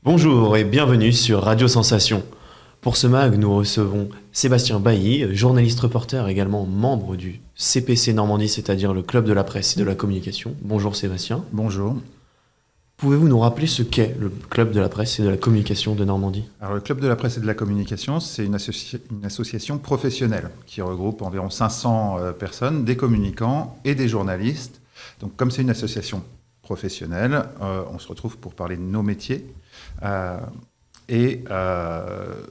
Bonjour et bienvenue sur Radio Sensation. Pour ce mag, nous recevons Sébastien Bailly, journaliste reporter, également membre du CPC Normandie, c'est-à-dire le Club de la presse et de la communication. Bonjour Sébastien. Bonjour. Pouvez-vous nous rappeler ce qu'est le Club de la presse et de la communication de Normandie? Alors, le Club de la presse et de la communication, c'est une association professionnelle qui regroupe environ 500 personnes, des communicants et des journalistes. Donc, comme c'est une association professionnelle, on se retrouve pour parler de nos métiers et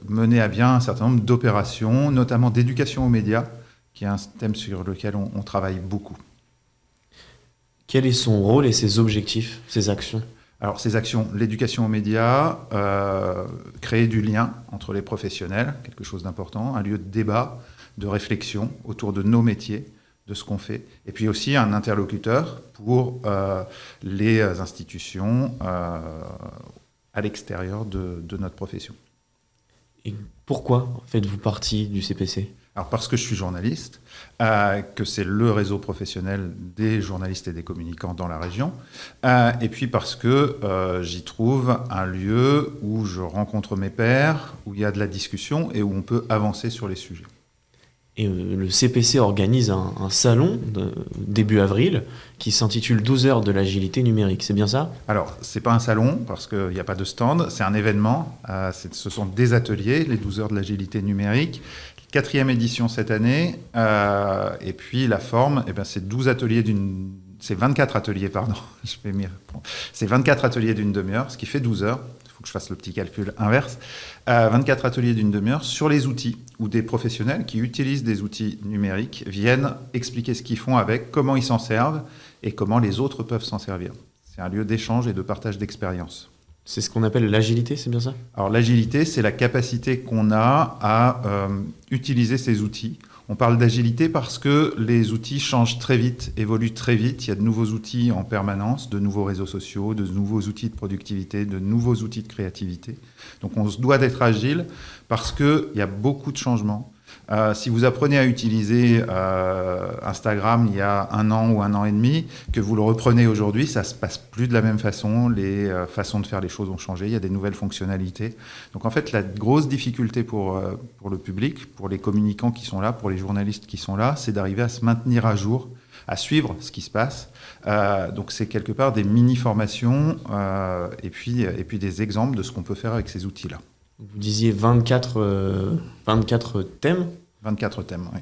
mener à bien un certain nombre d'opérations, notamment d'éducation aux médias, qui est un thème sur lequel on travaille beaucoup. Quel est son rôle et ses objectifs, ses actions? Alors, ces actions, l'éducation aux médias, créer du lien entre les professionnels, quelque chose d'important, un lieu de débat, de réflexion autour de nos métiers, de ce qu'on fait, et puis aussi un interlocuteur pour les institutions à l'extérieur de notre profession. Et pourquoi faites-vous partie du CPC? Alors parce que je suis journaliste, que c'est le réseau professionnel des journalistes et des communicants dans la région, et puis parce que j'y trouve un lieu où je rencontre mes pairs, où il y a de la discussion et où on peut avancer sur les sujets. Et le CPC organise un salon début avril qui s'intitule 12 heures de l'agilité numérique, c'est bien ça? Alors, c'est pas un salon parce qu'il n'y a pas de stand, c'est un événement, ce sont des ateliers, les 12 heures de l'agilité numérique, 4e édition cette année, et puis la forme, c'est 12 ateliers c'est 24 ateliers, pardon, je vais m'y reprendre. C'est 24 ateliers d'une demi-heure, ce qui fait 12 heures. Il faut que je fasse le petit calcul inverse. 24 ateliers d'une demi-heure sur les outils, où des professionnels qui utilisent des outils numériques viennent expliquer ce qu'ils font avec, comment ils s'en servent et comment les autres peuvent s'en servir. C'est un lieu d'échange et de partage d'expériences. C'est ce qu'on appelle l'agilité, c'est bien ça? Alors l'agilité, c'est la capacité qu'on a à utiliser ces outils. On parle d'agilité parce que les outils changent très vite, évoluent très vite. Il y a de nouveaux outils en permanence, de nouveaux réseaux sociaux, de nouveaux outils de productivité, de nouveaux outils de créativité. Donc on se doit d'être agile parce qu'il y a beaucoup de changements. Si vous apprenez à utiliser Instagram il y a 1 an ou 1 an et demi, que vous le reprenez aujourd'hui, ça ne se passe plus de la même façon. Les façons de faire les choses ont changé, il y a des nouvelles fonctionnalités. Donc en fait, la grosse difficulté pour le public, pour les communicants qui sont là, pour les journalistes qui sont là, c'est d'arriver à se maintenir à jour, à suivre ce qui se passe. Donc c'est quelque part des mini-formations et puis des exemples de ce qu'on peut faire avec ces outils-là. Vous disiez 24 thèmes? 24 thèmes, oui.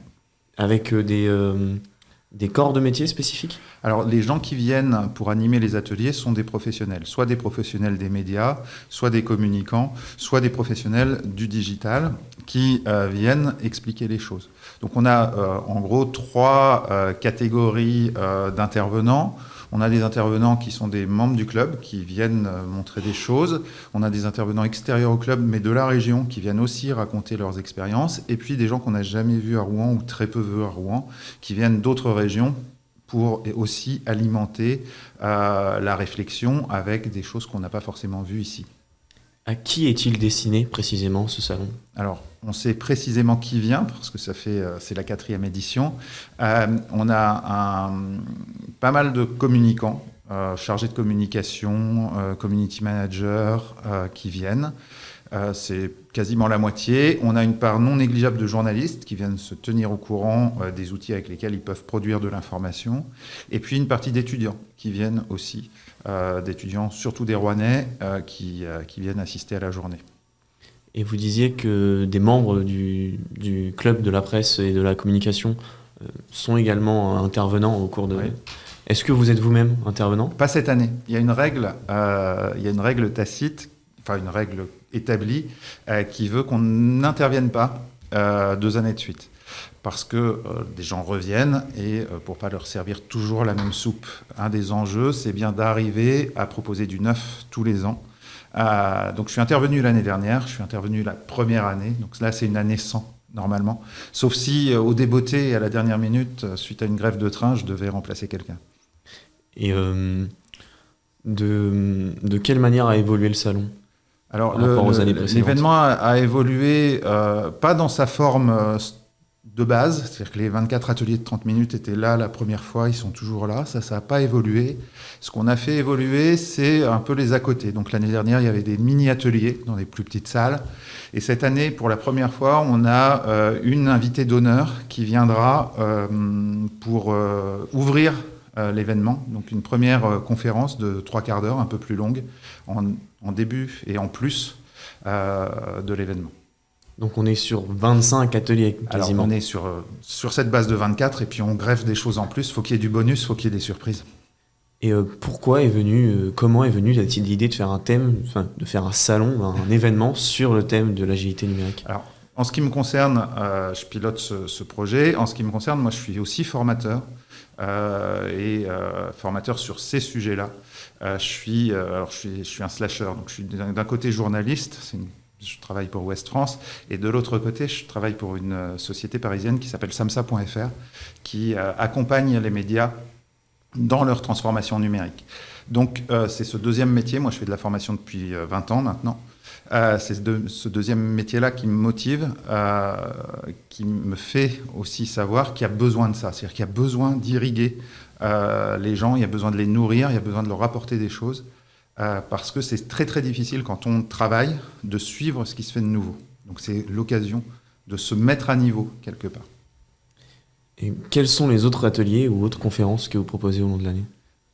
Avec des corps de métier spécifiques? Alors, les gens qui viennent pour animer les ateliers sont des professionnels, soit des professionnels des médias, soit des communicants, soit des professionnels du digital qui viennent expliquer les choses. Donc, on a en gros 3 catégories d'intervenants. On a des intervenants qui sont des membres du club, qui viennent montrer des choses. On a des intervenants extérieurs au club, mais de la région, qui viennent aussi raconter leurs expériences. Et puis des gens qu'on n'a jamais vus à Rouen, ou très peu vus à Rouen, qui viennent d'autres régions pour aussi alimenter la réflexion avec des choses qu'on n'a pas forcément vues ici. À qui est-il destiné précisément ce salon? Alors, on sait précisément qui vient, parce que c'est la 4e édition. On a pas mal de communicants, chargés de communication, community managers qui viennent. C'est quasiment la moitié. On a une part non négligeable de journalistes qui viennent se tenir au courant des outils avec lesquels ils peuvent produire de l'information. Et puis une partie d'étudiants qui viennent aussi, d'étudiants surtout des Rouennais, qui viennent assister à la journée. Et vous disiez que des membres du club de la presse et de la communication sont également intervenants au cours de... Oui. Est-ce que vous êtes vous-même intervenant? Pas cette année. Il y a une règle tacite, enfin une règle établie, qui veut qu'on n'intervienne pas 2 années de suite. Parce que des gens reviennent et pour pas leur servir toujours la même soupe. Un des enjeux, c'est bien d'arriver à proposer du neuf tous les ans. Donc je suis intervenu l'année dernière, je suis intervenu la première année, donc là c'est une année sans normalement, sauf si au débotté et à la dernière minute, suite à une grève de train, je devais remplacer quelqu'un. Et de quelle manière a évolué le salon Alors par rapport aux années précédentes? l'événement a évolué, pas dans sa forme de base, c'est-à-dire que les 24 ateliers de 30 minutes étaient là la première fois, ils sont toujours là, ça n'a pas évolué. Ce qu'on a fait évoluer, c'est un peu les à côté. Donc l'année dernière, il y avait des mini-ateliers dans des plus petites salles. Et cette année, pour la première fois, on a une invitée d'honneur qui viendra pour ouvrir l'événement. Donc une première conférence de 3/4 d'heure, un peu plus longue, en début et en plus de l'événement. Donc on est sur 25 ateliers quasiment. Alors on est sur cette base de 24 et puis on greffe des choses en plus. Il faut qu'il y ait du bonus, il faut qu'il y ait des surprises. Et comment est venue l'idée de faire un thème, de faire un salon, un événement sur le thème de l'agilité numérique? Alors, en ce qui me concerne, je pilote ce projet. En ce qui me concerne, moi je suis aussi formateur et formateur sur ces sujets-là. Je suis un slasher, donc je suis d'un côté journaliste, je travaille pour Ouest France, et de l'autre côté, je travaille pour une société parisienne qui s'appelle samsa.fr, qui accompagne les médias dans leur transformation numérique. Donc, c'est ce deuxième métier. Moi, je fais de la formation depuis 20 ans maintenant. C'est ce deuxième métier-là qui me motive, qui me fait aussi savoir qu'il y a besoin de ça. C'est-à-dire qu'il y a besoin d'irriguer les gens, il y a besoin de les nourrir, il y a besoin de leur apporter des choses. Parce que c'est très très difficile quand on travaille de suivre ce qui se fait de nouveau. Donc c'est l'occasion de se mettre à niveau quelque part. Et quels sont les autres ateliers ou autres conférences que vous proposez au long de l'année?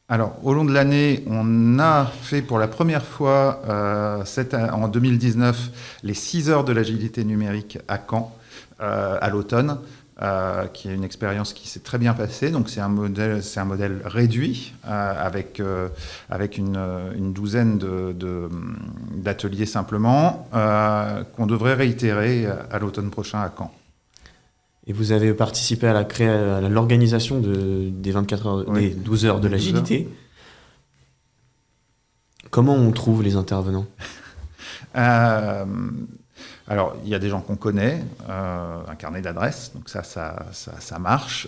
Alors au long de l'année, on a fait pour la première fois en 2019 les 6 heures de l'agilité numérique à Caen à l'automne. Qui est une expérience qui s'est très bien passée. Donc c'est un modèle réduit avec une douzaine d'ateliers simplement qu'on devrait réitérer à l'automne prochain à Caen. Et vous avez participé à l'organisation des 24 heures, oui, des 12 heures de l'agilité. Comment on trouve les intervenants? Alors, il y a des gens qu'on connaît, un carnet d'adresses, donc ça marche.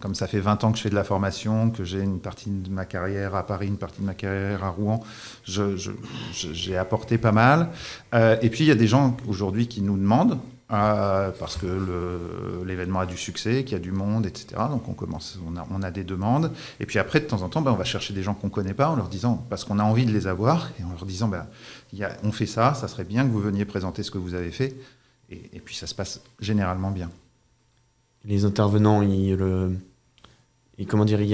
Comme ça fait 20 ans que je fais de la formation, que j'ai une partie de ma carrière à Paris, une partie de ma carrière à Rouen, j'ai apporté pas mal. Et puis, il y a des gens aujourd'hui qui nous demandent, parce que l'événement a du succès, qu'il y a du monde, etc. Donc on a des demandes. Et puis après, de temps en temps, on va chercher des gens qu'on ne connaît pas en leur disant, parce qu'on a envie de les avoir, et en leur disant, on fait ça serait bien que vous veniez présenter ce que vous avez fait. Et puis ça se passe généralement bien. Les intervenants, il y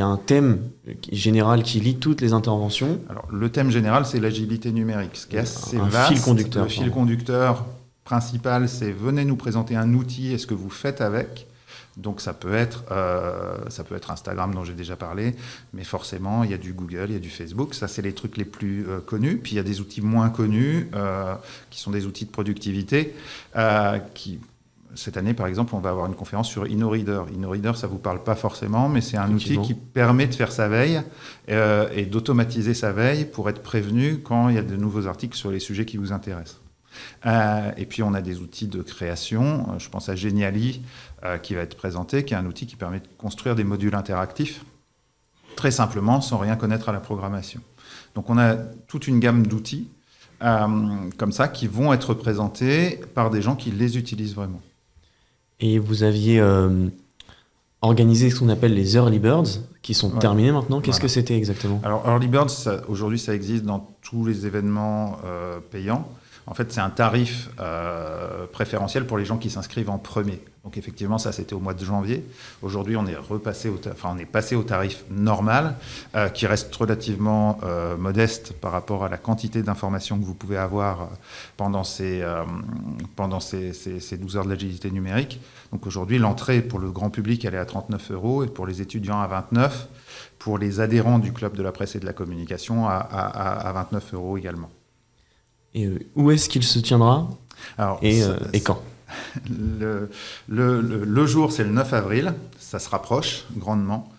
a un thème général qui lie toutes les interventions. Alors le thème général, c'est l'agilité numérique, ce qui est assez vaste. Fil conducteur. Le fil conducteur principal, c'est venez nous présenter un outil, est-ce que vous faites avec? Donc ça peut être Instagram dont j'ai déjà parlé, mais forcément il y a du Google, il y a du Facebook, ça c'est les trucs les plus connus, puis il y a des outils moins connus qui sont des outils de productivité cette année par exemple on va avoir une conférence sur InnoReader. InnoReader ça vous parle pas forcément, mais c'est un outil qui permet de faire sa veille et d'automatiser sa veille pour être prévenu quand il y a de nouveaux articles sur les sujets qui vous intéressent. Et puis on a des outils de création, je pense à Geniali qui va être présenté, qui est un outil qui permet de construire des modules interactifs très simplement sans rien connaître à la programmation. Donc on a toute une gamme d'outils comme ça qui vont être présentés par des gens qui les utilisent vraiment. Et vous aviez organisé ce qu'on appelle les Early Birds qui sont terminés maintenant. Qu'est-ce que c'était exactement? Alors Early Birds, aujourd'hui ça existe dans tous les événements payants. En fait, c'est un tarif préférentiel pour les gens qui s'inscrivent en premier. Donc effectivement, ça c'était au mois de janvier. Aujourd'hui, on est passé au tarif normal, qui reste relativement modeste par rapport à la quantité d'informations que vous pouvez avoir pendant ces 12 heures de l'agilité numérique. Donc aujourd'hui, l'entrée pour le grand public, elle est à 39 € et pour les étudiants à 29 €. Pour les adhérents du Club de la Presse et de la Communication, à 29 € également. Et où est-ce qu'il se tiendra? Et quand? Le jour, c'est le 9 avril. Ça se rapproche grandement.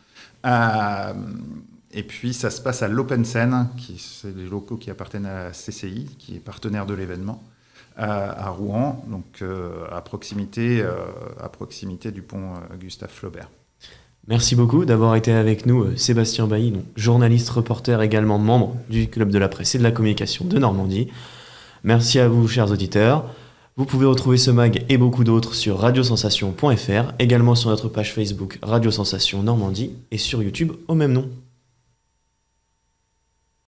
Et puis, ça se passe à l'Open Scène, c'est les locaux qui appartiennent à la CCI, qui est partenaire de l'événement, à Rouen, donc à proximité du pont Gustave Flaubert. Merci beaucoup d'avoir été avec nous, Sébastien Bailly, donc journaliste, reporter, également membre du Club de la Presse et de la Communication de Normandie. Merci à vous, chers auditeurs. Vous pouvez retrouver ce mag et beaucoup d'autres sur radiosensation.fr, également sur notre page Facebook Radio Sensation Normandie et sur YouTube au même nom.